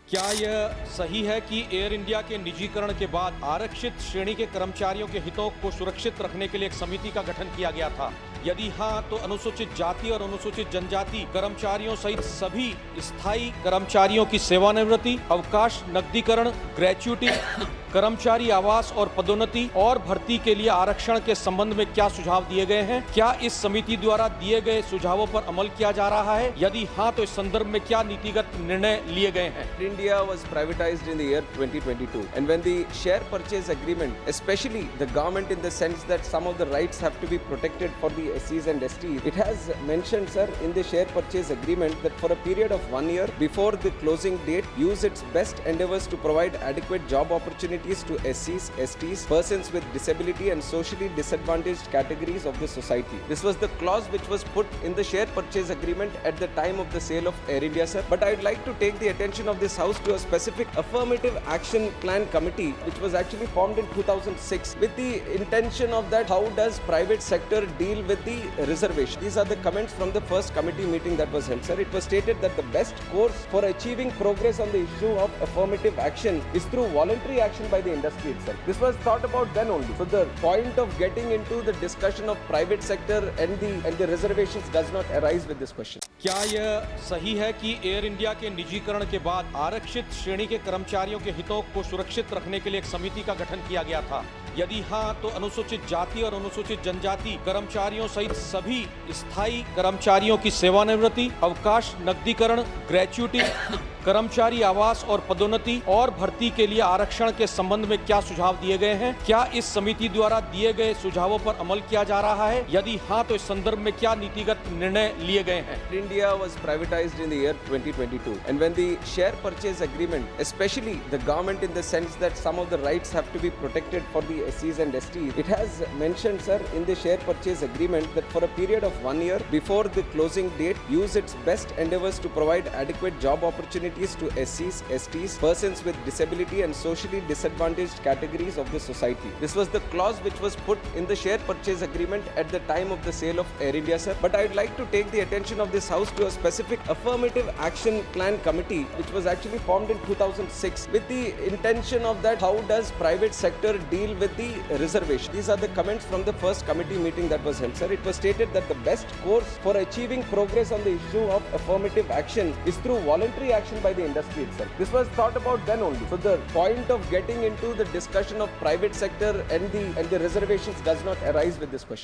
क्या यह सही है कि एयर इंडिया के निजीकरण के बाद आरक्षित श्रेणी के कर्मचारियों के हितों को सुरक्षित रखने के लिए एक समिति का गठन किया गया था? यदि हाँ, तो अनुसूचित जाति और अनुसूचित जनजाति कर्मचारियों सहित सभी स्थायी कर्मचारियों की सेवानिवृत्ति, अवकाश, नकदीकरण, ग्रेच्युटी, कर्मचारी आवास और पदोन्नति और भर्ती के लिए आरक्षण के संबंध में क्या सुझाव दिए गए हैं? क्या इस समिति द्वारा दिए गए सुझावों पर अमल किया जा रहा है? यदि हाँ, तो इस संदर्भ में क्या नीतिगत निर्णय लिए गए हैं? India was privatized in the year 2022, and when the share purchase agreement, especially the government in the sense that some of the rights have to be protected for the SCs and STs, it has mentioned, sir, in the share purchase agreement that for a period of 1 year before the closing date, use its best endeavors to provide adequate job opportunities to SCs, STs, persons with disability and socially disadvantaged categories of the society. This was the clause which was put in the share purchase agreement at the time of the sale of Air India, sir. But I would like to take the attention of this House to a specific affirmative action plan committee which was actually formed in 2006 with the intention of that how does private sector deal with the reservation. These are the comments from the first committee meeting that was held, sir. It was stated that the best course for achieving progress on the issue of affirmative action is through voluntary action by the industry itself. This was thought about then only. So the point of getting into the discussion of private sector and the reservations does not arise with this question. क्या यह सही है कि air India के निजीकरण के बाद आरक्षित श्रेणी के कर्मचारियों के हितों को सुरक्षित रखने के लिए एक समिति का गठन किया गया था? यदि हाँ, तो अनुसूचित जाति और अनुसूचित जनजाति कर्मचारियों सहित सभी स्थायी कर्मचारियों की सेवानिवृत्ति, अवकाश, नकदीकरण, ग्रेच्युटी, कर्मचारी आवास और पदोन्नति और भर्ती के लिए आरक्षण के संबंध में क्या सुझाव दिए गए हैं? क्या इस समिति द्वारा दिए गए सुझावों पर अमल किया जा रहा है? यदि हाँ, तो इस संदर्भ में क्या नीतिगत निर्णय लिए गए हैं? India was privatized in the year 2022, and when the share purchase agreement, especially the government in the sense that some of the rights have to be protected for the SCs and STs, it has mentioned, sir, in the share purchase agreement that for a period of 1 year before the closing date, use its best endeavors to provide adequate job opportunities to SCs, STs, persons with disability and socially disadvantaged categories of the society. This was the clause which was put in the share purchase agreement at the time of the sale of Air India, sir. But I would like to take the attention of this House to a specific affirmative action plan committee which was actually formed in 2006 with the intention of that how does private sector deal with the reservation. These are the comments from the first committee meeting that was held, sir. It was stated that the best course for achieving progress on the issue of affirmative action is through voluntary action by the industry itself. This was thought about then only. So the point of getting into the discussion of private sector and the reservations does not arise with this question.